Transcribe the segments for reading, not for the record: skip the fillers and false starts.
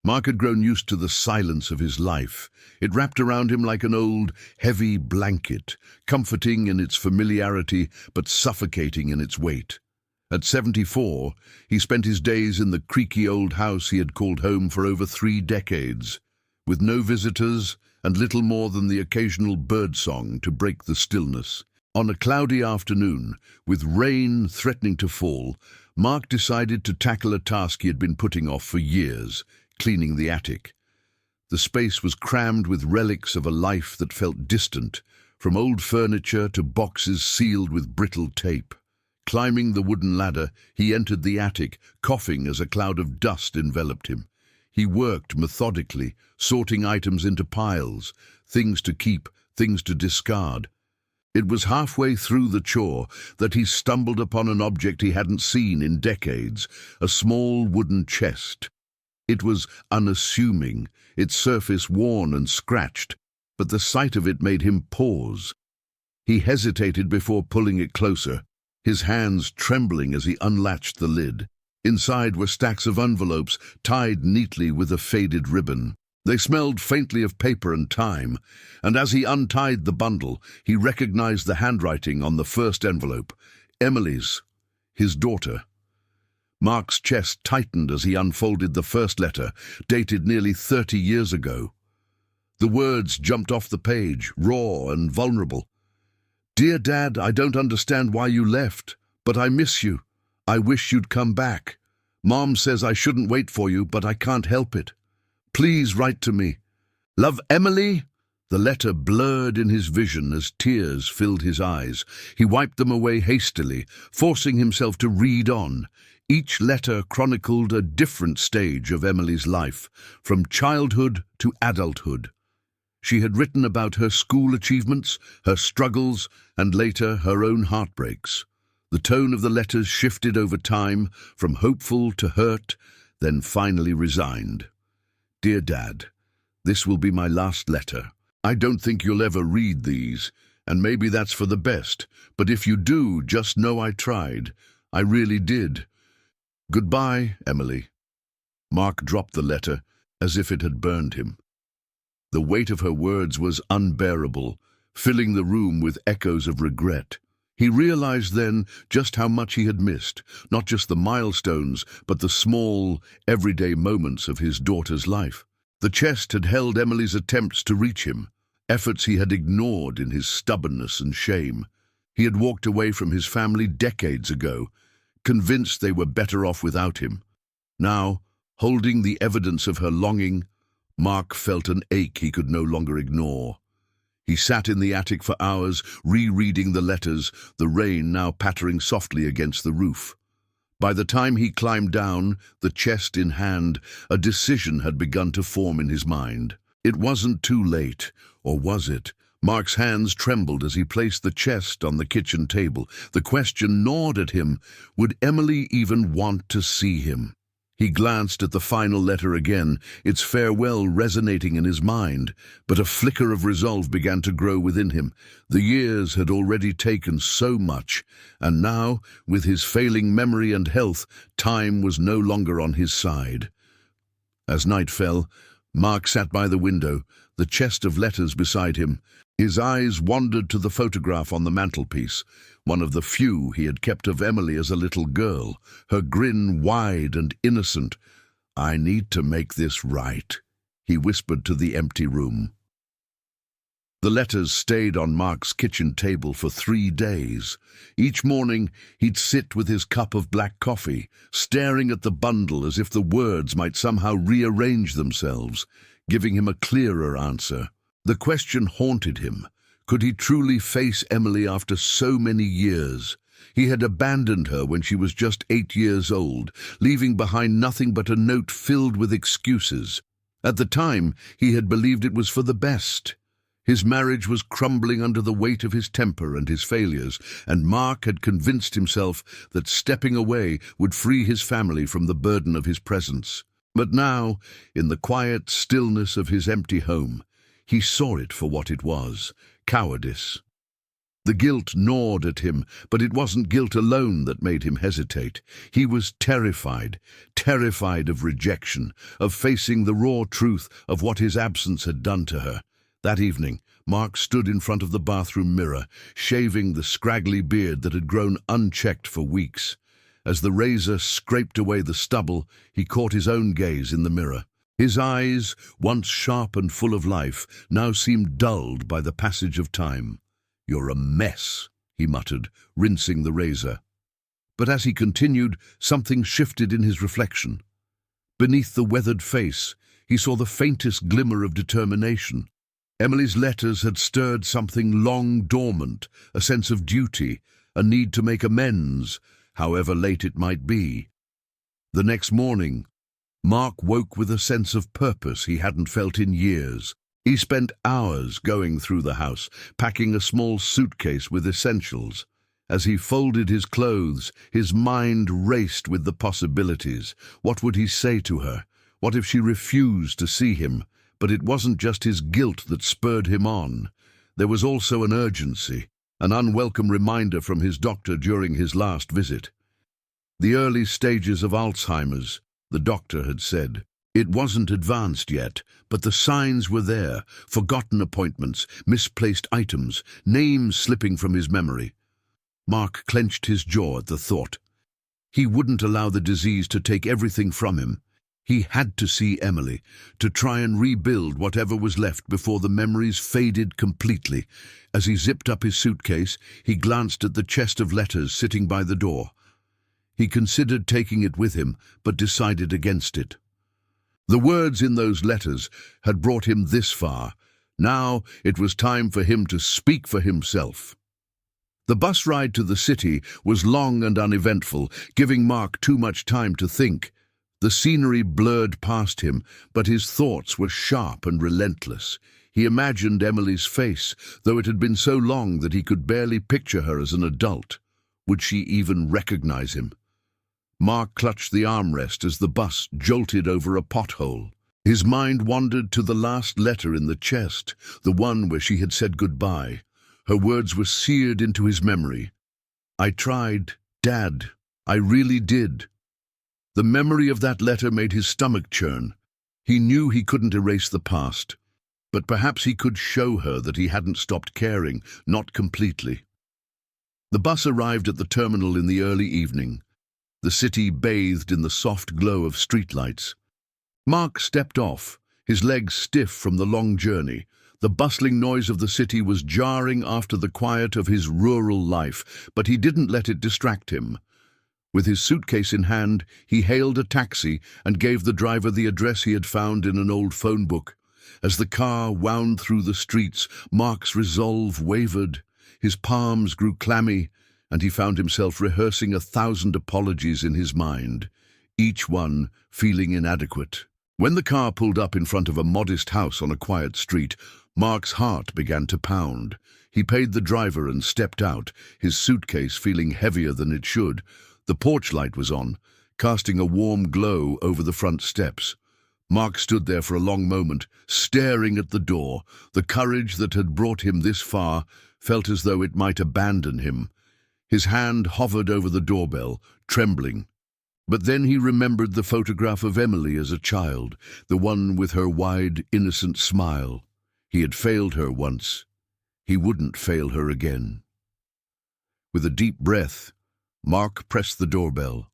Mark had grown used to the silence of his life. It wrapped around him like an old, heavy blanket, comforting in its familiarity but suffocating in its weight. At 74, he spent his days in the creaky old house he had called home for over 3 decades, with no visitors and little more than the occasional birdsong to break the stillness. On a cloudy afternoon, with rain threatening to fall, Mark decided to tackle a task he had been putting off for years: cleaning the attic. The space was crammed with relics of a life that felt distant, from old furniture to boxes sealed with brittle tape. Climbing the wooden ladder, he entered the attic, coughing as a cloud of dust enveloped him. He worked methodically, sorting items into piles, things to keep, things to discard. It was halfway through the chore that he stumbled upon an object he hadn't seen in decades, a small wooden chest. It was unassuming, its surface worn and scratched, but the sight of it made him pause. He hesitated before pulling it closer, his hands trembling as he unlatched the lid. Inside were stacks of envelopes tied neatly with a faded ribbon. They smelled faintly of paper and time, and as he untied the bundle, he recognized the handwriting on the first envelope: Emily's, his daughter. Mark's chest tightened as he unfolded the first letter, dated nearly 30 years ago. The words jumped off the page, raw and vulnerable. "Dear Dad, I don't understand why you left, but I miss you. I wish you'd come back. Mom says I shouldn't wait for you, but I can't help it. Please write to me. Love, Emily." The letter blurred in his vision as tears filled his eyes. He wiped them away hastily, forcing himself to read on. Each letter chronicled a different stage of Emily's life, from childhood to adulthood. She had written about her school achievements, her struggles, and later her own heartbreaks. The tone of the letters shifted over time, from hopeful to hurt, then finally resigned. "Dear Dad, this will be my last letter. I don't think you'll ever read these, and maybe that's for the best, but if you do, just know I tried. I really did. Goodbye, Emily." Mark dropped the letter as if it had burned him. The weight of her words was unbearable, filling the room with echoes of regret. He realized then just how much he had missed, not just the milestones, but the small, everyday moments of his daughter's life. The chest had held Emily's attempts to reach him, efforts he had ignored in his stubbornness and shame. He had walked away from his family decades ago, convinced they were better off without him. Now, holding the evidence of her longing, Mark felt an ache he could no longer ignore. He sat in the attic for hours, rereading the letters, the rain now pattering softly against the roof. By the time he climbed down, the chest in hand, a decision had begun to form in his mind. It wasn't too late, or was it? Mark's hands trembled as he placed the chest on the kitchen table. The question gnawed at him: would Emily even want to see him? He glanced at the final letter again, its farewell resonating in his mind, but a flicker of resolve began to grow within him. The years had already taken so much, and now, with his failing memory and health, time was no longer on his side. As night fell, Mark sat by the window, the chest of letters beside him. His eyes wandered to the photograph on the mantelpiece, one of the few he had kept of Emily as a little girl, her grin wide and innocent. "I need to make this right," he whispered to the empty room. The letters stayed on Mark's kitchen table for 3 days. Each morning, he'd sit with his cup of black coffee, staring at the bundle as if the words might somehow rearrange themselves, giving him a clearer answer. The question haunted him. Could he truly face Emily after so many years? He had abandoned her when she was just 8 years old, leaving behind nothing but a note filled with excuses. At the time, he had believed it was for the best. His marriage was crumbling under the weight of his temper and his failures, and Mark had convinced himself that stepping away would free his family from the burden of his presence. But now, in the quiet stillness of his empty home, he saw it for what it was: cowardice. The guilt gnawed at him, but it wasn't guilt alone that made him hesitate. He was terrified, terrified of rejection, of facing the raw truth of what his absence had done to her. That evening, Mark stood in front of the bathroom mirror, shaving the scraggly beard that had grown unchecked for weeks. As the razor scraped away the stubble, he caught his own gaze in the mirror. His eyes, once sharp and full of life, now seemed dulled by the passage of time. "You're a mess," he muttered, rinsing the razor. But as he continued, something shifted in his reflection. Beneath the weathered face, he saw the faintest glimmer of determination. Emily's letters had stirred something long dormant, a sense of duty, a need to make amends, however late it might be. The next morning, Mark woke with a sense of purpose he hadn't felt in years. He spent hours going through the house, packing a small suitcase with essentials. As he folded his clothes, his mind raced with the possibilities. What would he say to her? What if she refused to see him? But it wasn't just his guilt that spurred him on. There was also an urgency, an unwelcome reminder from his doctor during his last visit. The early stages of Alzheimer's, the doctor had said. It wasn't advanced yet, but the signs were there: forgotten appointments, misplaced items, names slipping from his memory. Mark clenched his jaw at the thought. He wouldn't allow the disease to take everything from him. He had to see Emily, to try and rebuild whatever was left before the memories faded completely. As he zipped up his suitcase, he glanced at the chest of letters sitting by the door. He considered taking it with him, but decided against it. The words in those letters had brought him this far. Now it was time for him to speak for himself. The bus ride to the city was long and uneventful, giving Mark too much time to think. The scenery blurred past him, but his thoughts were sharp and relentless. He imagined Emily's face, though it had been so long that he could barely picture her as an adult. Would she even recognize him? Mark clutched the armrest as the bus jolted over a pothole. His mind wandered to the last letter in the chest, the one where she had said goodbye. Her words were seared into his memory. "I tried, Dad. I really did." The memory of that letter made his stomach churn. He knew he couldn't erase the past, but perhaps he could show her that he hadn't stopped caring, not completely. The bus arrived at the terminal in the early evening. The city bathed in the soft glow of streetlights. Mark stepped off, his legs stiff from the long journey. The bustling noise of the city was jarring after the quiet of his rural life, but he didn't let it distract him. With his suitcase in hand, he hailed a taxi and gave the driver the address he had found in an old phone book. As the car wound through the streets, Mark's resolve wavered. His palms grew clammy, and he found himself rehearsing 1,000 apologies in his mind, each one feeling inadequate. When the car pulled up in front of a modest house on a quiet street, Mark's heart began to pound. He paid the driver and stepped out, his suitcase feeling heavier than it should. The porch light was on, casting a warm glow over the front steps. Mark stood there for a long moment, staring at the door. The courage that had brought him this far felt as though it might abandon him. His hand hovered over the doorbell, trembling. But then he remembered the photograph of Emily as a child, the one with her wide, innocent smile. He had failed her once. He wouldn't fail her again. With a deep breath, Mark pressed the doorbell.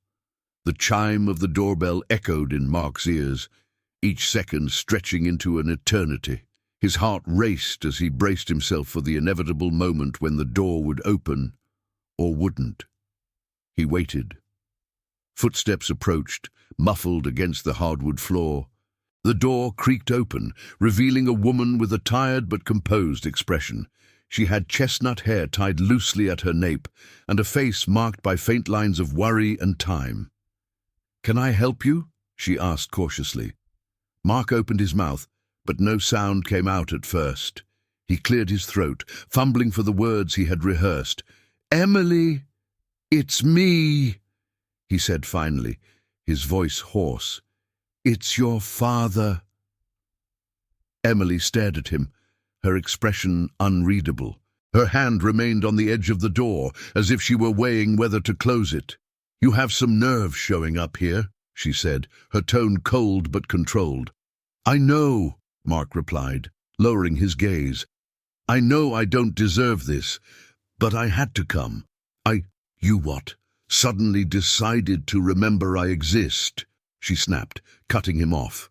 The chime of the doorbell echoed in Mark's ears, each second stretching into an eternity. His heart raced as he braced himself for the inevitable moment when the door would open, or wouldn't. He waited. Footsteps approached, muffled against the hardwood floor. The door creaked open, revealing a woman with a tired but composed expression. She had chestnut hair tied loosely at her nape, and a face marked by faint lines of worry and time. "Can I help you?" she asked cautiously. Mark opened his mouth, but no sound came out at first. He cleared his throat, fumbling for the words he had rehearsed. "Emily, it's me," he said finally, his voice hoarse. "It's your father." Emily stared at him, her expression unreadable. Her hand remained on the edge of the door, as if she were weighing whether to close it. "You have some nerve showing up here," she said, her tone cold but controlled. "I know," Mark replied, lowering his gaze. "I know I don't deserve this, but I had to come. You what? Suddenly decided to remember I exist," she snapped, cutting him off.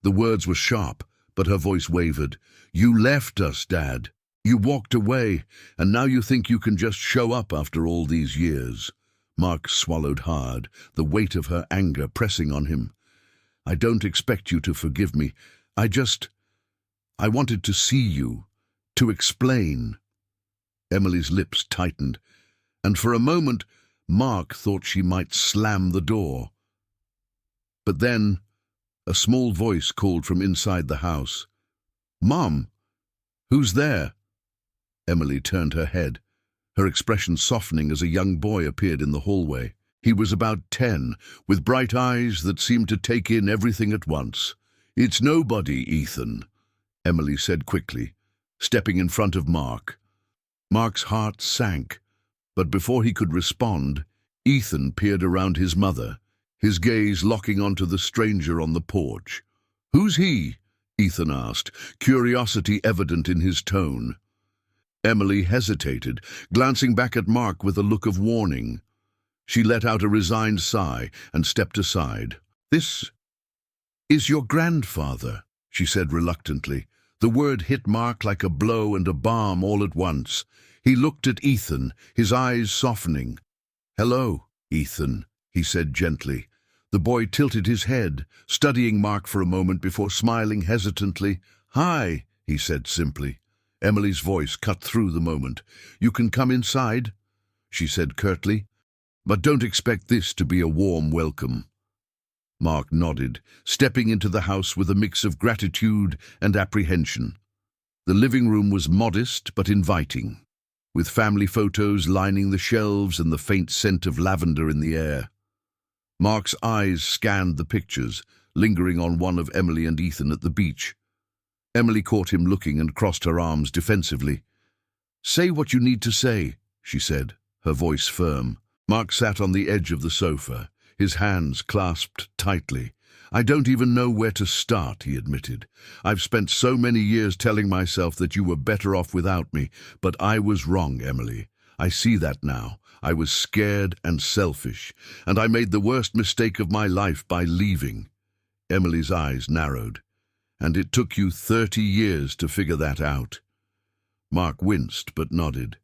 The words were sharp, but her voice wavered. "You left us, Dad. You walked away, and now you think you can just show up after all these years." Mark swallowed hard, the weight of her anger pressing on him. "I don't expect you to forgive me. I wanted to see you, to explain." Emily's lips tightened, and for a moment Mark thought she might slam the door. But then a small voice called from inside the house. "Mom, who's there?" Emily turned her head, her expression softening as a young boy appeared in the hallway. He was about 10, with bright eyes that seemed to take in everything at once. "It's nobody, Ethan," Emily said quickly, stepping in front of Mark. Mark's heart sank, but before he could respond, Ethan peered around his mother, his gaze locking onto the stranger on the porch. "Who's he?" Ethan asked, curiosity evident in his tone. Emily hesitated, glancing back at Mark with a look of warning. She let out a resigned sigh and stepped aside. "This is your grandfather," she said reluctantly. The word hit Mark like a blow and a balm all at once. He looked at Ethan, his eyes softening. "Hello, Ethan," he said gently. The boy tilted his head, studying Mark for a moment before smiling hesitantly. "Hi," he said simply. Emily's voice cut through the moment. "You can come inside," she said curtly, "but don't expect this to be a warm welcome." Mark nodded, stepping into the house with a mix of gratitude and apprehension. The living room was modest but inviting, with family photos lining the shelves and the faint scent of lavender in the air. Mark's eyes scanned the pictures, lingering on one of Emily and Ethan at the beach. Emily caught him looking and crossed her arms defensively. "Say what you need to say," she said, her voice firm. Mark sat on the edge of the sofa, his hands clasped tightly. "I don't even know where to start," he admitted. "I've spent so many years telling myself that you were better off without me, but I was wrong, Emily. I see that now. I was scared and selfish, and I made the worst mistake of my life by leaving." Emily's eyes narrowed. "And it took you 30 years to figure that out." Mark winced but nodded.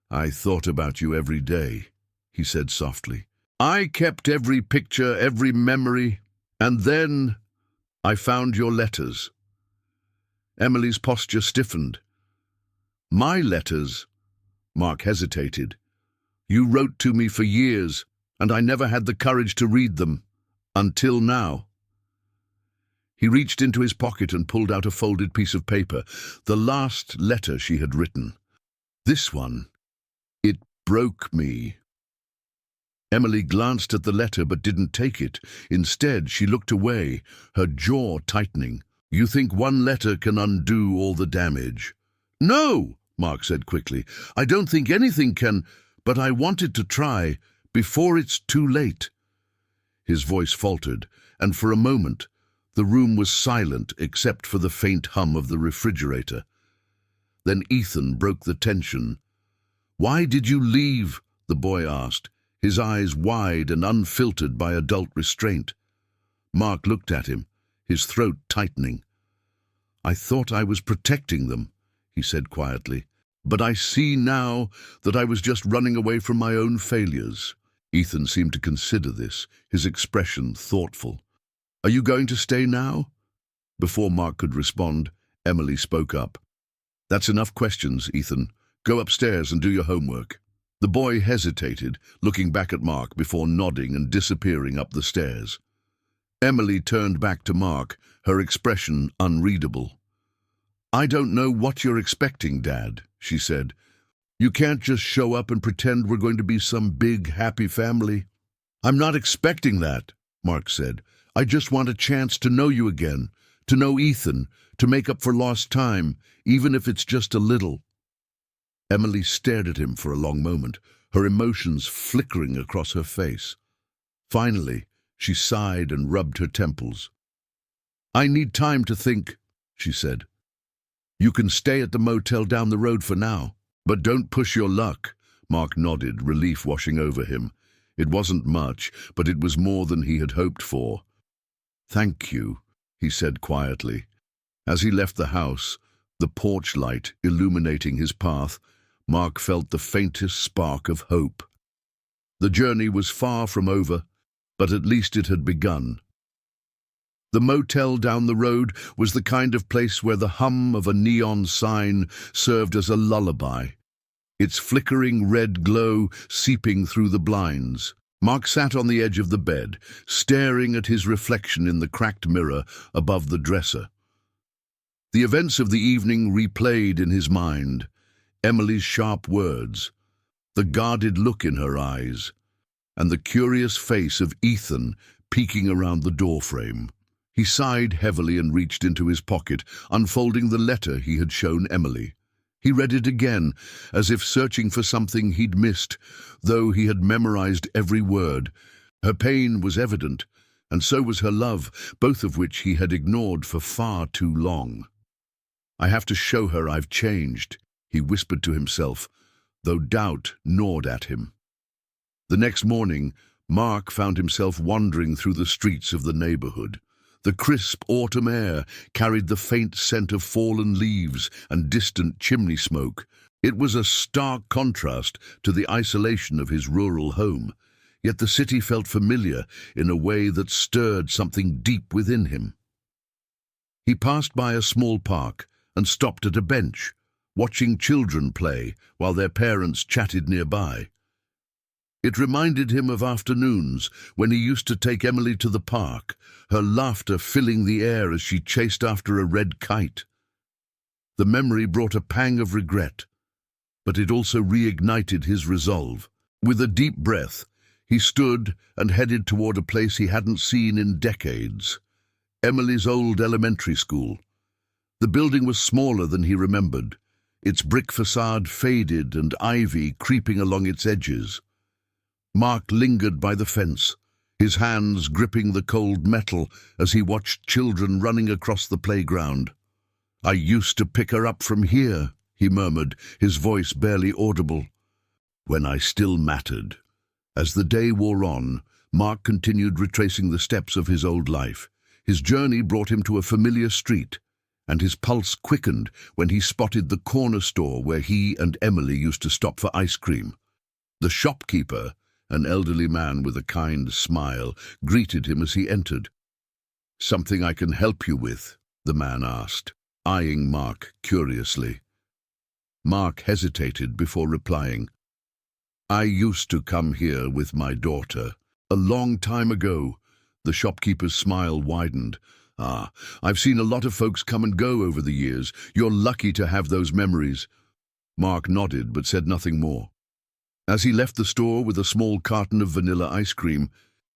"I thought about you every day," he said softly. "I kept every picture, every memory, and then I found your letters." Emily's posture stiffened. "My letters?" Mark hesitated. "You wrote to me for years, and I never had the courage to read them. Until now." He reached into his pocket and pulled out a folded piece of paper, the last letter she had written. "This one. It broke me." Emily glanced at the letter but didn't take it. Instead, she looked away, her jaw tightening. "You think one letter can undo all the damage?" "No," Mark said quickly. "I don't think anything can, but I wanted to try, before it's too late." His voice faltered, and for a moment, the room was silent except for the faint hum of the refrigerator. Then Ethan broke the tension. "Why did you leave?" the boy asked, his eyes wide and unfiltered by adult restraint. Mark looked at him, his throat tightening. "I thought I was protecting them," he said quietly, "but I see now that I was just running away from my own failures." Ethan seemed to consider this, his expression thoughtful. "Are you going to stay now?" Before Mark could respond, Emily spoke up. "That's enough questions, Ethan. Go upstairs and do your homework." The boy hesitated, looking back at Mark before nodding and disappearing up the stairs. Emily turned back to Mark, her expression unreadable. "I don't know what you're expecting, Dad," she said. "You can't just show up and pretend we're going to be some big, happy family." "I'm not expecting that," Mark said. "I just want a chance to know you again, to know Ethan, to make up for lost time, even if it's just a little." Emily stared at him for a long moment, her emotions flickering across her face. Finally, she sighed and rubbed her temples. "I need time to think," she said. "You can stay at the motel down the road for now, but don't push your luck." Mark nodded, relief washing over him. It wasn't much, but it was more than he had hoped for. "Thank you," he said quietly. As he left the house, the porch light illuminating his path, Mark felt the faintest spark of hope. The journey was far from over, but at least it had begun. The motel down the road was the kind of place where the hum of a neon sign served as a lullaby, its flickering red glow seeping through the blinds. Mark sat on the edge of the bed, staring at his reflection in the cracked mirror above the dresser. The events of the evening replayed in his mind: Emily's sharp words, the guarded look in her eyes, and the curious face of Ethan peeking around the doorframe. He sighed heavily and reached into his pocket, unfolding the letter he had shown Emily. He read it again, as if searching for something he'd missed, though he had memorized every word. Her pain was evident, and so was her love, both of which he had ignored for far too long. "I have to show her I've changed," he whispered to himself, though doubt gnawed at him. The next morning, Mark found himself wandering through the streets of the neighborhood. The crisp autumn air carried the faint scent of fallen leaves and distant chimney smoke. It was a stark contrast to the isolation of his rural home, yet the city felt familiar in a way that stirred something deep within him. He passed by a small park and stopped at a bench, watching children play while their parents chatted nearby. It reminded him of afternoons when he used to take Emily to the park, her laughter filling the air as she chased after a red kite. The memory brought a pang of regret, but it also reignited his resolve. With a deep breath, he stood and headed toward a place he hadn't seen in decades: Emily's old elementary school. The building was smaller than he remembered, its brick facade faded and ivy creeping along its edges. Mark lingered by the fence, his hands gripping the cold metal as he watched children running across the playground. "I used to pick her up from here," he murmured, his voice barely audible. "When I still mattered." As the day wore on, Mark continued retracing the steps of his old life. His journey brought him to a familiar street, and his pulse quickened when he spotted the corner store where he and Emily used to stop for ice cream. The shopkeeper, an elderly man with a kind smile, greeted him as he entered. "Something I can help you with?" the man asked, eyeing Mark curiously. Mark hesitated before replying. "I used to come here with my daughter. A long time ago." The shopkeeper's smile widened. "Ah, I've seen a lot of folks come and go over the years. You're lucky to have those memories." Mark nodded but said nothing more. As he left the store with a small carton of vanilla ice cream,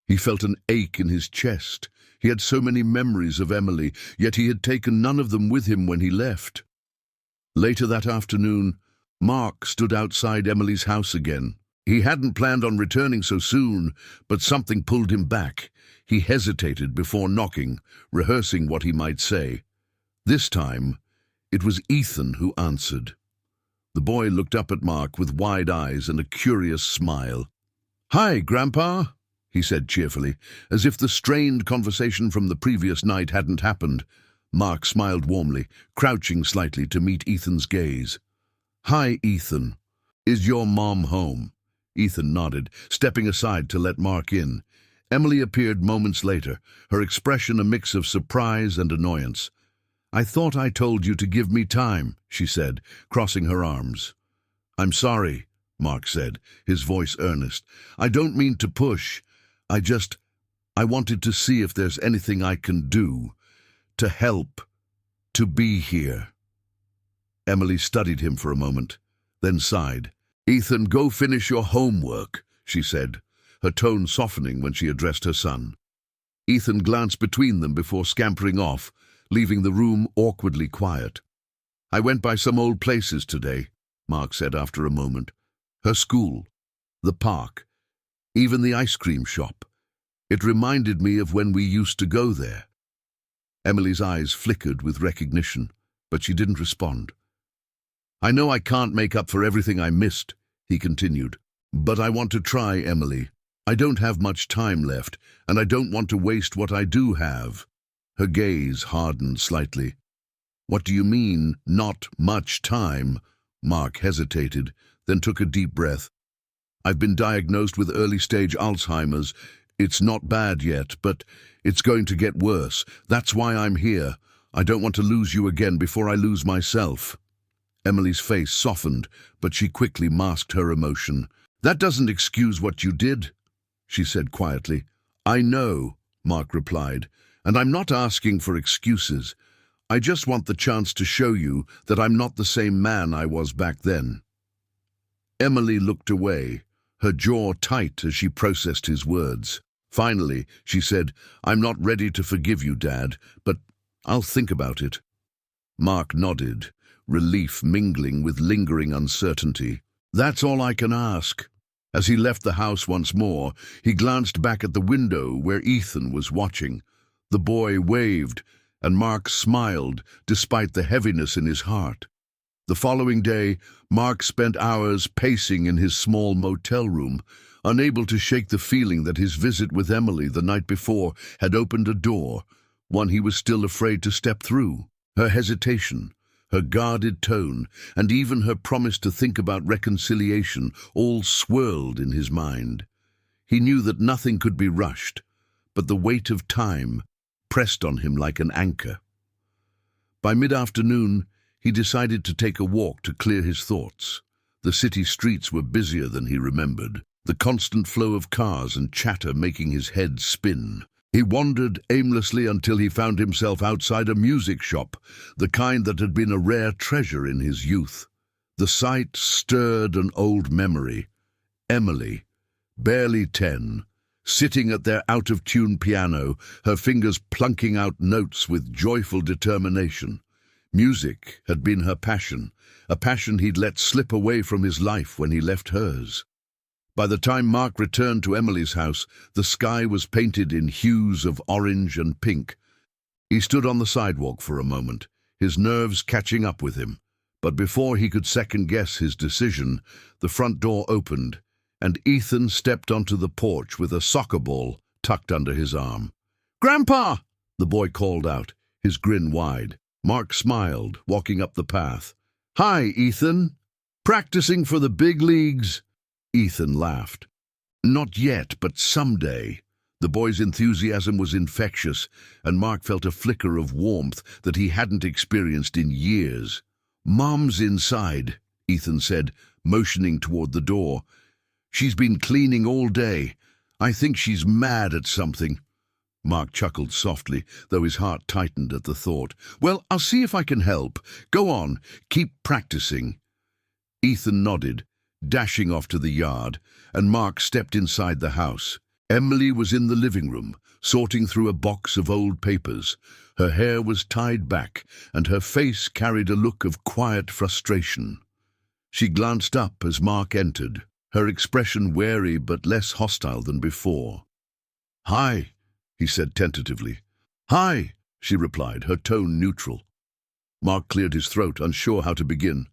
he felt an ache in his chest. He had so many memories of Emily, yet he had taken none of them with him when he left. Later that afternoon, Mark stood outside Emily's house again. He hadn't planned on returning so soon, but something pulled him back. He hesitated before knocking, rehearsing what he might say. This time, it was Ethan who answered. The boy looked up at Mark with wide eyes and a curious smile. "Hi, Grandpa," he said cheerfully, as if the strained conversation from the previous night hadn't happened. Mark smiled warmly, crouching slightly to meet Ethan's gaze. "Hi, Ethan. Is your mom home?" Ethan nodded, stepping aside to let Mark in. Emily appeared moments later, her expression a mix of surprise and annoyance. "I thought I told you to give me time," she said, crossing her arms. "I'm sorry," Mark said, his voice earnest. "I don't mean to push. I wanted to see if there's anything I can do to help, to be here." Emily studied him for a moment, then sighed. "Ethan, go finish your homework," she said, her tone softening when she addressed her son. Ethan glanced between them before scampering off, leaving the room awkwardly quiet. "I went by some old places today," Mark said after a moment. Her school, the park, even the ice cream shop. It reminded me of when we used to go there. Emily's eyes flickered with recognition, but she didn't respond. I know I can't make up for everything I missed, he continued, but I want to try, Emily. I don't have much time left, and I don't want to waste what I do have. Her gaze hardened slightly. What do you mean, not much time? Mark hesitated, then took a deep breath. I've been diagnosed with early-stage Alzheimer's. It's not bad yet, but it's going to get worse. That's why I'm here. I don't want to lose you again before I lose myself. Emily's face softened, but she quickly masked her emotion. That doesn't excuse what you did, she said quietly. I know, Mark replied, and I'm not asking for excuses. I just want the chance to show you that I'm not the same man I was back then. Emily looked away, her jaw tight as she processed his words. Finally, she said, I'm not ready to forgive you, Dad, but I'll think about it. Mark nodded, relief mingling with lingering uncertainty. That's all I can ask. As he left the house once more, he glanced back at the window where Ethan was watching. The boy waved, and Mark smiled despite the heaviness in his heart. The following day, Mark spent hours pacing in his small motel room, unable to shake the feeling that his visit with Emily the night before had opened a door, one he was still afraid to step through. Her hesitation, her guarded tone, and even her promise to think about reconciliation all swirled in his mind. He knew that nothing could be rushed, but the weight of time pressed on him like an anchor. By mid-afternoon, he decided to take a walk to clear his thoughts. The city streets were busier than he remembered, the constant flow of cars and chatter making his head spin. He wandered aimlessly until he found himself outside a music shop, the kind that had been a rare treasure in his youth. The sight stirred an old memory. Emily, barely 10, sitting at their out-of-tune piano, her fingers plunking out notes with joyful determination. Music had been her passion, a passion he'd let slip away from his life when he left hers. By the time Mark returned to Emily's house, the sky was painted in hues of orange and pink. He stood on the sidewalk for a moment, his nerves catching up with him. But before he could second-guess his decision, the front door opened, and Ethan stepped onto the porch with a soccer ball tucked under his arm. "Grandpa!" the boy called out, his grin wide. Mark smiled, walking up the path. "Hi, Ethan. Practicing for the big leagues?" Ethan laughed. "Not yet, but someday." The boy's enthusiasm was infectious, and Mark felt a flicker of warmth that he hadn't experienced in years. "Mom's inside," Ethan said, motioning toward the door. "She's been cleaning all day. I think she's mad at something." Mark chuckled softly, though his heart tightened at the thought. "Well, I'll see if I can help. Go on, keep practicing." Ethan nodded, dashing off to the yard, and Mark stepped inside the house. Emily was in the living room, sorting through a box of old papers. Her hair was tied back, and her face carried a look of quiet frustration. She glanced up as Mark entered, her expression wary but less hostile than before. "Hi," he said tentatively. "Hi," she replied, her tone neutral. Mark cleared his throat, unsure how to begin.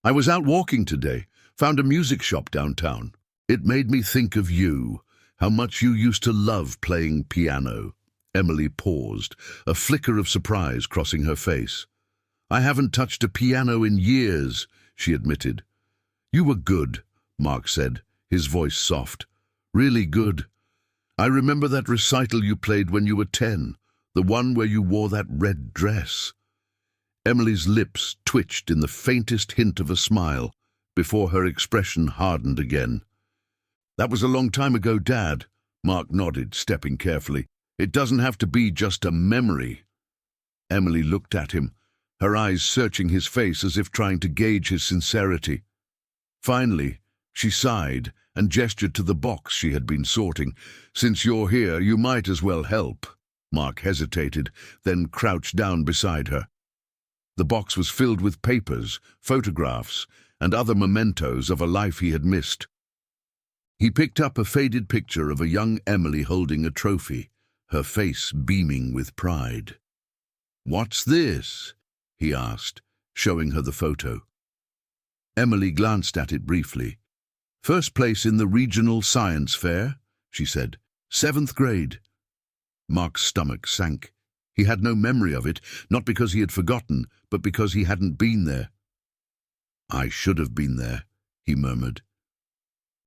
"I was out walking today, found a music shop downtown. It made me think of you, how much you used to love playing piano." Emily paused, a flicker of surprise crossing her face. "I haven't touched a piano in years," she admitted. "You were good," Mark said, his voice soft. "Really good. I remember that recital you played when you were 10, the one where you wore that red dress." Emily's lips twitched in the faintest hint of a smile before her expression hardened again. "That was a long time ago, Dad," Mark nodded, stepping carefully. "It doesn't have to be just a memory." Emily looked at him, her eyes searching his face as if trying to gauge his sincerity. Finally, she sighed and gestured to the box she had been sorting. "Since you're here, you might as well help." Mark hesitated, then crouched down beside her. The box was filled with papers, photographs, and other mementos of a life he had missed. He picked up a faded picture of a young Emily holding a trophy, her face beaming with pride. "What's this?" he asked, showing her the photo. Emily glanced at it briefly. "First place in the regional science fair," she said. "7th grade." Mark's stomach sank. He had no memory of it, not because he had forgotten, but because he hadn't been there. "I should have been there," he murmured.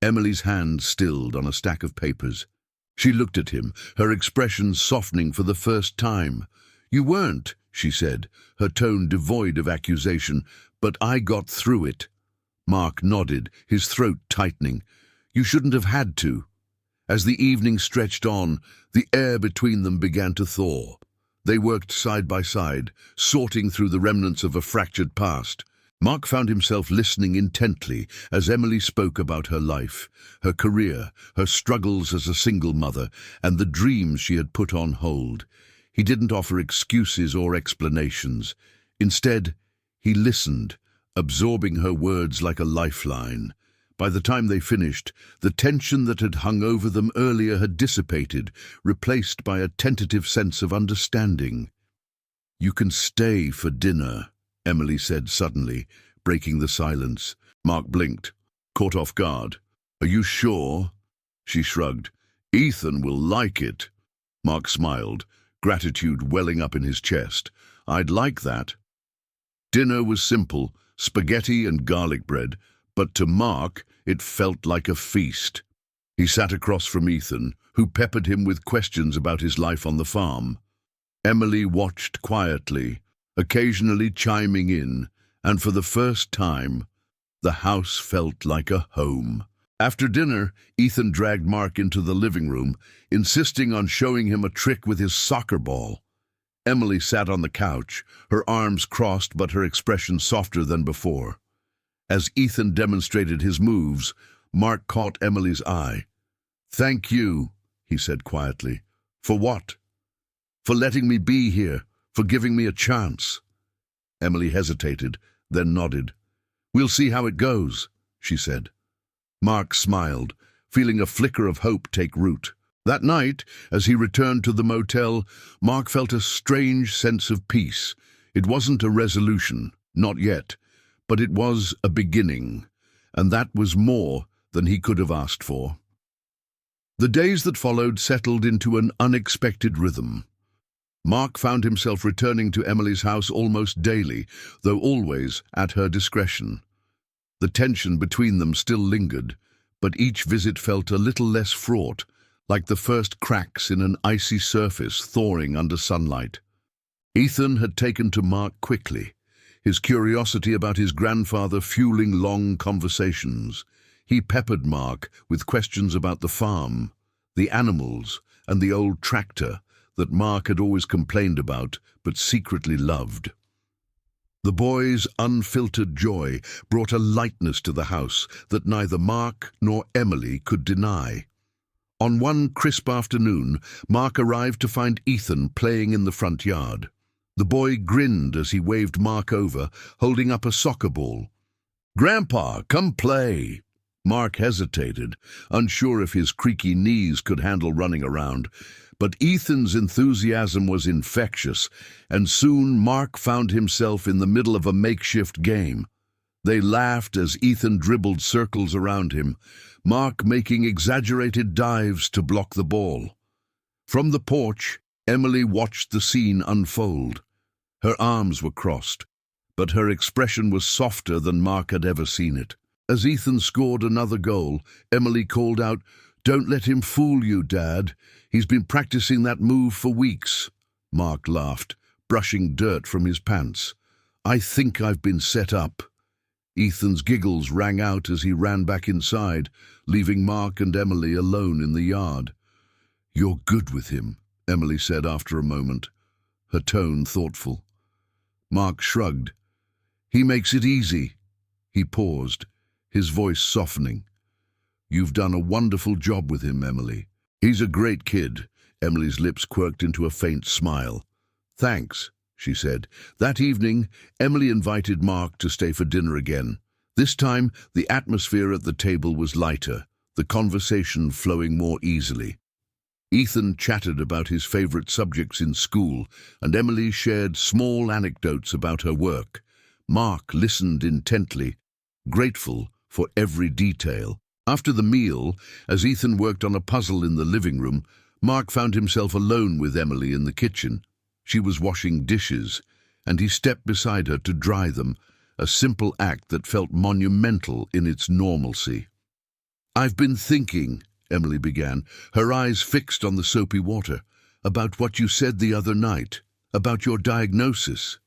Emily's hand stilled on a stack of papers. She looked at him, her expression softening for the first time. "You weren't," she said, her tone devoid of accusation, "but I got through it." Mark nodded, his throat tightening. "You shouldn't have had to." As the evening stretched on, the air between them began to thaw. They worked side by side, sorting through the remnants of a fractured past. Mark found himself listening intently as Emily spoke about her life, her career, her struggles as a single mother, and the dreams she had put on hold. He didn't offer excuses or explanations. Instead, he listened, absorbing her words like a lifeline. By the time they finished, the tension that had hung over them earlier had dissipated, replaced by a tentative sense of understanding. "You can stay for dinner," Emily said suddenly, breaking the silence. Mark blinked, caught off guard. "Are you sure?" She shrugged. "Ethan will like it." Mark smiled, gratitude welling up in his chest. "I'd like that." Dinner was simple, spaghetti and garlic bread, but to Mark it felt like a feast. He sat across from Ethan, who peppered him with questions about his life on the farm. Emily watched quietly, occasionally chiming in, and for the first time, the house felt like a home. After dinner, Ethan dragged Mark into the living room, insisting on showing him a trick with his soccer ball. Emily sat on the couch, her arms crossed but her expression softer than before. As Ethan demonstrated his moves, Mark caught Emily's eye. "Thank you," he said quietly. "For what?" "For letting me be here, for giving me a chance." Emily hesitated, then nodded. "We'll see how it goes," she said. Mark smiled, feeling a flicker of hope take root. That night, as he returned to the motel, Mark felt a strange sense of peace. It wasn't a resolution, not yet, but it was a beginning, and that was more than he could have asked for. The days that followed settled into an unexpected rhythm. Mark found himself returning to Emily's house almost daily, though always at her discretion. The tension between them still lingered, but each visit felt a little less fraught, like the first cracks in an icy surface thawing under sunlight. Ethan had taken to Mark quickly, his curiosity about his grandfather fueling long conversations. He peppered Mark with questions about the farm, the animals, and the old tractor that Mark had always complained about but secretly loved. The boy's unfiltered joy brought a lightness to the house that neither Mark nor Emily could deny. On one crisp afternoon, Mark arrived to find Ethan playing in the front yard. The boy grinned as he waved Mark over, holding up a soccer ball. "Grandpa, come play." Mark hesitated, unsure if his creaky knees could handle running around. But Ethan's enthusiasm was infectious, and soon Mark found himself in the middle of a makeshift game. They laughed as Ethan dribbled circles around him, Mark making exaggerated dives to block the ball. From the porch, Emily watched the scene unfold. Her arms were crossed, but her expression was softer than Mark had ever seen it. As Ethan scored another goal, Emily called out, "Don't let him fool you, Dad. He's been practicing that move for weeks." Mark laughed, brushing dirt from his pants. "I think I've been set up." Ethan's giggles rang out as he ran back inside, leaving Mark and Emily alone in the yard. "You're good with him," Emily said after a moment, her tone thoughtful. Mark shrugged. "He makes it easy." He paused, his voice softening. "You've done a wonderful job with him, Emily." "He's a great kid." Emily's lips quirked into a faint smile. "Thanks," she said. That evening, Emily invited Mark to stay for dinner again, This time, the atmosphere at the table was lighter, the conversation flowing more easily. Ethan chatted about his favorite subjects in school, and Emily shared small anecdotes about her work. Mark listened intently, grateful for every detail. After the meal, as Ethan worked on a puzzle in the living room, Mark found himself alone with Emily in the kitchen. She was washing dishes, and he stepped beside her to dry them, a simple act that felt monumental in its normalcy. "I've been thinking," Emily began, her eyes fixed on the soapy water, "about what you said the other night, about your diagnosis."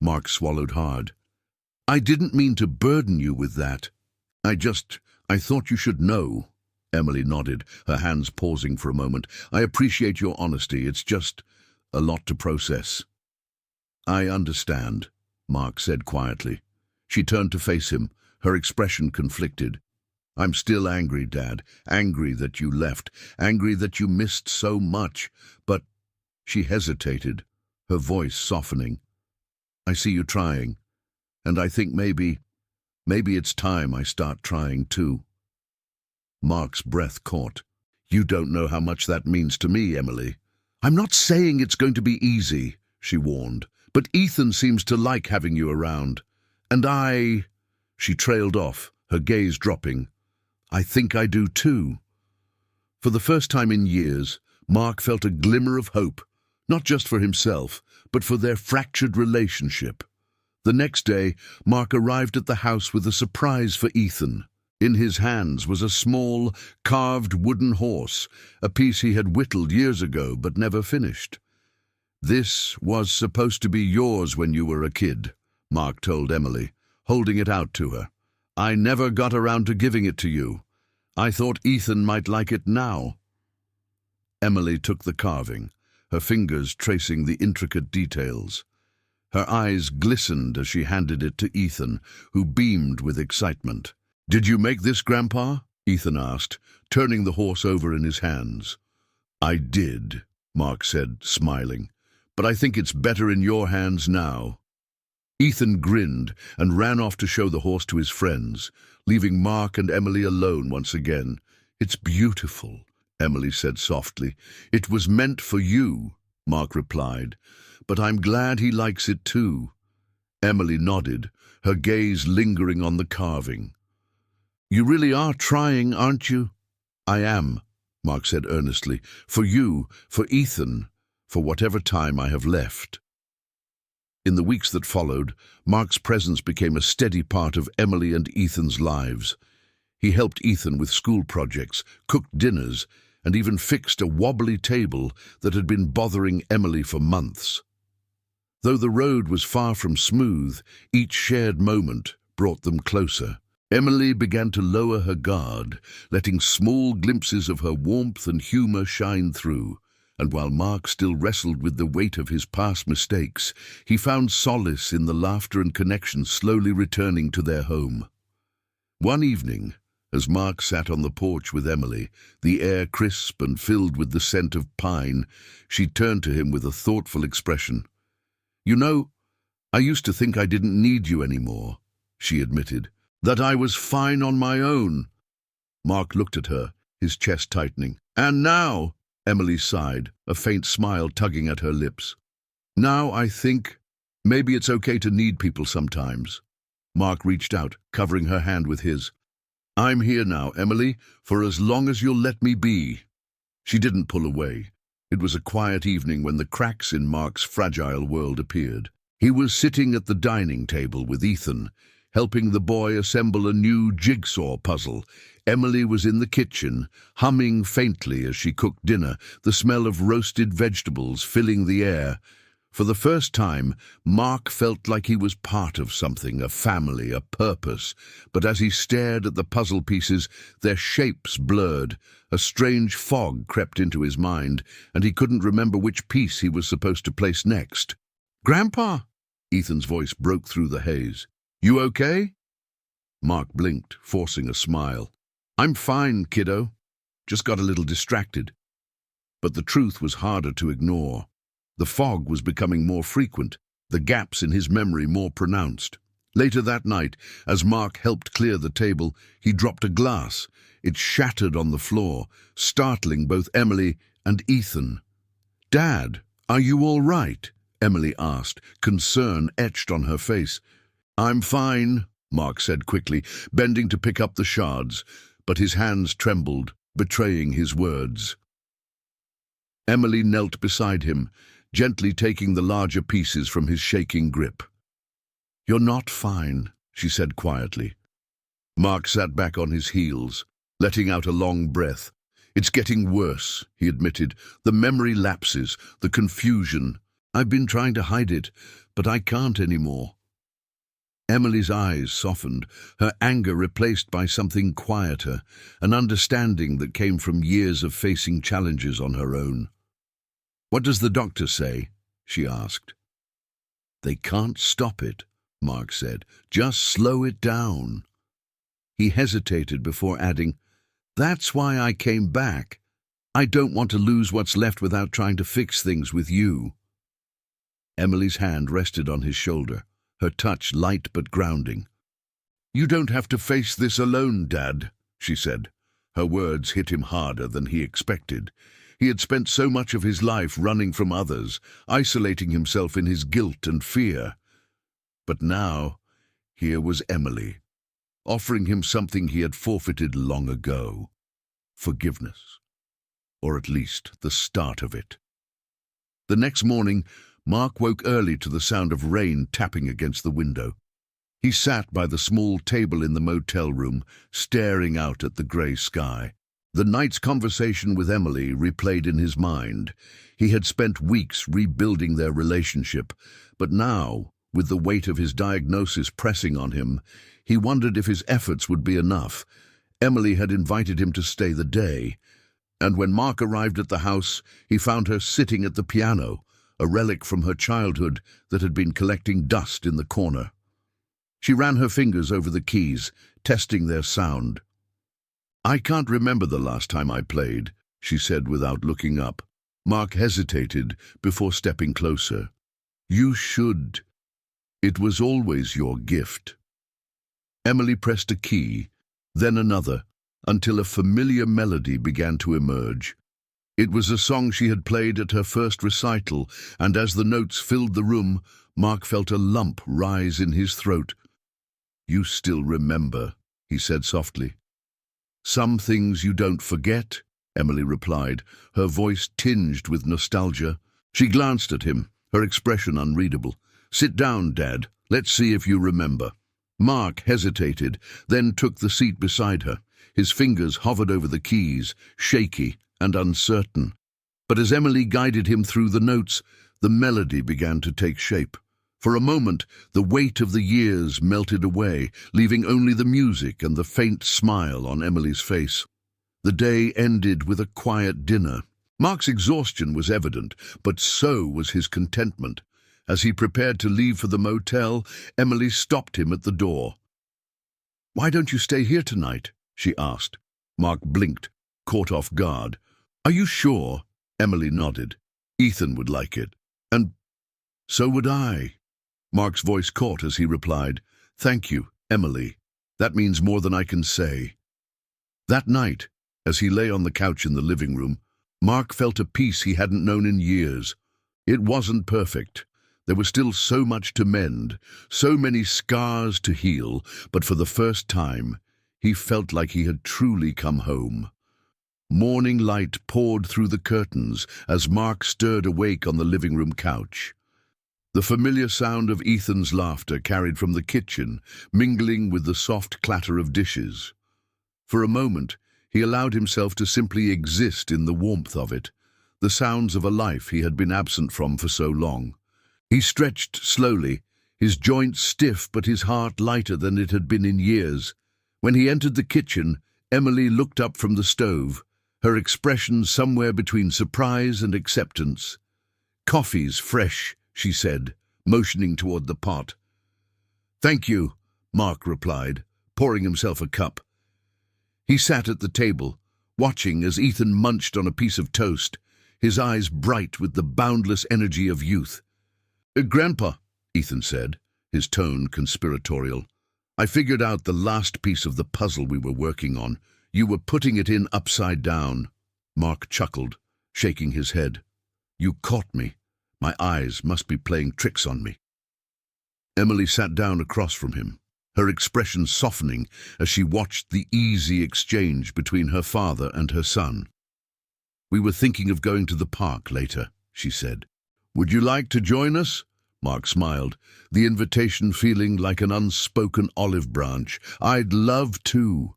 Mark swallowed hard. "I didn't mean to burden you with that. I thought you should know." Emily nodded, her hands pausing for a moment. "I appreciate your honesty. It's just a lot to process." "I understand," Mark said quietly. She turned to face him, her expression conflicted. "I'm still angry, Dad. Angry that you left. Angry that you missed so much. But—" She hesitated, her voice softening. "I see you trying. And I think maybe it's time I start trying too." Mark's breath caught. "You don't know how much that means to me, Emily." "I'm not saying it's going to be easy," she warned. "But Ethan seems to like having you around. And I—" She trailed off, her gaze dropping. "I think I do too." For the first time in years, Mark felt a glimmer of hope, not just for himself, but for their fractured relationship. The next day, Mark arrived at the house with a surprise for Ethan. In his hands was a small, carved wooden horse, a piece he had whittled years ago but never finished. "This was supposed to be yours when you were a kid," Mark told Emily, holding it out to her. "I never got around to giving it to you. I thought Ethan might like it now." Emily took the carving, her fingers tracing the intricate details. Her eyes glistened as she handed it to Ethan, who beamed with excitement. "Did you make this, Grandpa?" Ethan asked, turning the horse over in his hands. "I did," Mark said, smiling. "But I think it's better in your hands now." Ethan grinned and ran off to show the horse to his friends, leaving Mark and Emily alone once again. "It's beautiful," Emily said softly. "It was meant for you," Mark replied. "But I'm glad he likes it too." Emily nodded, her gaze lingering on the carving. "You really are trying, aren't you?" "I am," Mark said earnestly. "For you, for Ethan, for whatever time I have left." In the weeks that followed, Mark's presence became a steady part of Emily and Ethan's lives. He helped Ethan with school projects, cooked dinners, and even fixed a wobbly table that had been bothering Emily for months. Though the road was far from smooth, each shared moment brought them closer. Emily began to lower her guard, letting small glimpses of her warmth and humor shine through. And while Mark still wrestled with the weight of his past mistakes, he found solace in the laughter and connection slowly returning to their home. One evening, as Mark sat on the porch with Emily, the air crisp and filled with the scent of pine, she turned to him with a thoughtful expression. "You know, I used to think I didn't need you anymore," she admitted, "that I was fine on my own." Mark looked at her, his chest tightening. "And now," Emily sighed, a faint smile tugging at her lips, "now I think maybe it's okay to need people sometimes." Mark reached out, covering her hand with his. "I'm here now, Emily, for as long as you'll let me be." She didn't pull away. It was a quiet evening when the cracks in Mark's fragile world appeared. He was sitting at the dining table with Ethan, helping the boy assemble a new jigsaw puzzle. Emily was in the kitchen, humming faintly as she cooked dinner, the smell of roasted vegetables filling the air. For the first time, Mark felt like he was part of something, a family, a purpose. But as he stared at the puzzle pieces, their shapes blurred. A strange fog crept into his mind, and he couldn't remember which piece he was supposed to place next. "Grandpa!" Ethan's voice broke through the haze. "You okay?" Mark blinked, forcing a smile. "I'm fine, kiddo. Just got a little distracted." But the truth was harder to ignore. The fog was becoming more frequent, the gaps in his memory more pronounced. Later that night, as Mark helped clear the table, he dropped a glass. It shattered on the floor, startling both Emily and Ethan. "Dad, are you all right?" Emily asked, concern etched on her face. "I'm fine," Mark said quickly, bending to pick up the shards, but his hands trembled, betraying his words. Emily knelt beside him, gently taking the larger pieces from his shaking grip. "You're not fine," she said quietly. Mark sat back on his heels, letting out a long breath. "It's getting worse," he admitted. "The memory lapses, the confusion. I've been trying to hide it, but I can't anymore." Emily's eyes softened, her anger replaced by something quieter, an understanding that came from years of facing challenges on her own. "What does the doctor say?" she asked. "They can't stop it," Mark said. "Just slow it down." He hesitated before adding, "That's why I came back. I don't want to lose what's left without trying to fix things with you." Emily's hand rested on his shoulder, her touch light but grounding. "You don't have to face this alone, Dad," she said. Her words hit him harder than he expected. He had spent so much of his life running from others, isolating himself in his guilt and fear. But now, here was Emily, offering him something he had forfeited long ago: forgiveness, or at least the start of it. The next morning, Mark woke early to the sound of rain tapping against the window. He sat by the small table in the motel room, staring out at the grey sky. The night's conversation with Emily replayed in his mind. He had spent weeks rebuilding their relationship, but now, with the weight of his diagnosis pressing on him, he wondered if his efforts would be enough. Emily had invited him to stay the day, and when Mark arrived at the house, he found her sitting at the piano, a relic from her childhood that had been collecting dust in the corner. She ran her fingers over the keys, testing their sound. "I can't remember the last time I played," she said without looking up. Mark hesitated before stepping closer. "You should. It was always your gift." Emily pressed a key, then another, until a familiar melody began to emerge. It was a song she had played at her first recital, and as the notes filled the room, Mark felt a lump rise in his throat. "You still remember," he said softly. "Some things you don't forget," Emily replied, her voice tinged with nostalgia. She glanced at him, her expression unreadable. "Sit down, Dad. Let's see if you remember." Mark hesitated, then took the seat beside her. His fingers hovered over the keys, shaky and uncertain. But as Emily guided him through the notes, the melody began to take shape. For a moment, the weight of the years melted away, leaving only the music and the faint smile on Emily's face. The day ended with a quiet dinner. Mark's exhaustion was evident, but so was his contentment. As he prepared to leave for the motel, Emily stopped him at the door. "Why don't you stay here tonight?" she asked. Mark blinked, caught off guard. "Are you sure?" Emily nodded. "Ethan would like it. And so would I." Mark's voice caught as he replied, "Thank you, Emily. That means more than I can say." That night, as he lay on the couch in the living room, Mark felt a peace he hadn't known in years. It wasn't perfect. There was still so much to mend, so many scars to heal, but for the first time, he felt like he had truly come home. Morning light poured through the curtains as Mark stirred awake on the living room couch. The familiar sound of Ethan's laughter carried from the kitchen, mingling with the soft clatter of dishes. For a moment, he allowed himself to simply exist in the warmth of it, the sounds of a life he had been absent from for so long. He stretched slowly, his joints stiff but his heart lighter than it had been in years. When he entered the kitchen, Emily looked up from the stove, her expression somewhere between surprise and acceptance. "Coffee's fresh," she said, motioning toward the pot. "Thank you," Mark replied, pouring himself a cup. He sat at the table, watching as Ethan munched on a piece of toast, his eyes bright with the boundless energy of youth. "Grandpa," Ethan said, his tone conspiratorial. "I figured out the last piece of the puzzle we were working on. You were putting it in upside down." Mark chuckled, shaking his head. "You caught me. My eyes must be playing tricks on me." Emily sat down across from him, her expression softening as she watched the easy exchange between her father and her son. "We were thinking of going to the park later," she said. "Would you like to join us?" Mark smiled, the invitation feeling like an unspoken olive branch. "I'd love to."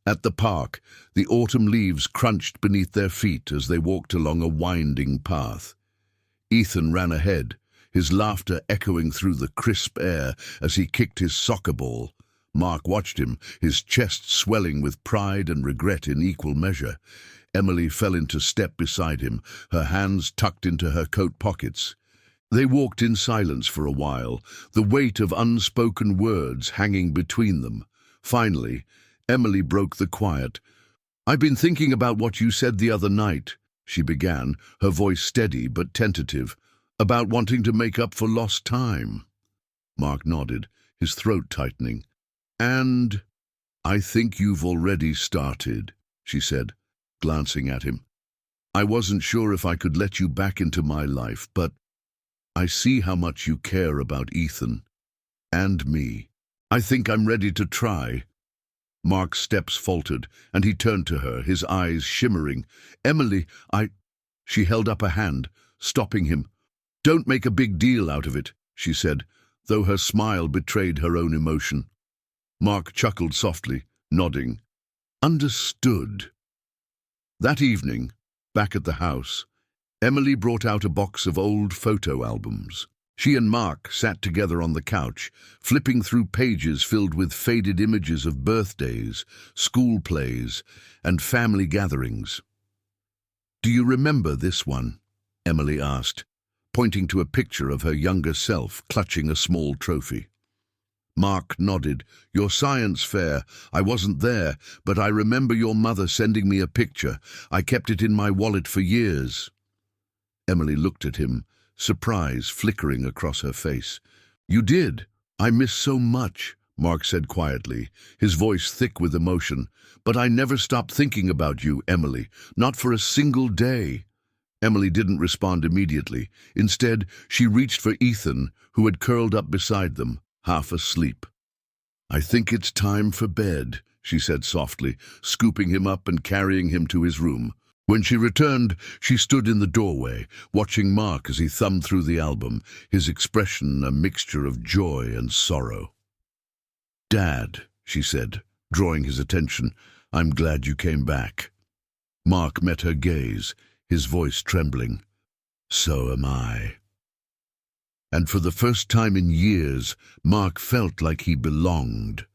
At the park, the autumn leaves crunched beneath their feet as they walked along a winding path. Ethan ran ahead, his laughter echoing through the crisp air as he kicked his soccer ball. Mark watched him, his chest swelling with pride and regret in equal measure. Emily fell into step beside him, her hands tucked into her coat pockets. They walked in silence for a while, the weight of unspoken words hanging between them. Finally, Emily broke the quiet. "I've been thinking about what you said the other night," she began, her voice steady but tentative, "about wanting to make up for lost time." Mark nodded, his throat tightening. "And I think you've already started," she said, glancing at him. "I wasn't sure if I could let you back into my life, but I see how much you care about Ethan and me. I think I'm ready to try." Mark's steps faltered, and he turned to her, his eyes shimmering. "Emily, She held up a hand, stopping him. "Don't make a big deal out of it," she said, though her smile betrayed her own emotion. Mark chuckled softly, nodding. "Understood." That evening, back at the house, Emily brought out a box of old photo albums. She and Mark sat together on the couch, flipping through pages filled with faded images of birthdays, school plays, and family gatherings. "Do you remember this one?" Emily asked, pointing to a picture of her younger self clutching a small trophy. Mark nodded. "Your science fair. I wasn't there, but I remember your mother sending me a picture. I kept it in my wallet for years." Emily looked at him, surprise flickering across her face. "You did? I miss so much," Mark said quietly, his voice thick with emotion. "But I never stopped thinking about you, Emily, not for a single day." Emily didn't respond immediately. Instead, she reached for Ethan, who had curled up beside them, half asleep. "I think it's time for bed," she said softly, scooping him up and carrying him to his room. When she returned, she stood in the doorway, watching Mark as he thumbed through the album, his expression a mixture of joy and sorrow. "Dad," she said, drawing his attention, "I'm glad you came back." Mark met her gaze, his voice trembling. "So am I." And for the first time in years, Mark felt like he belonged.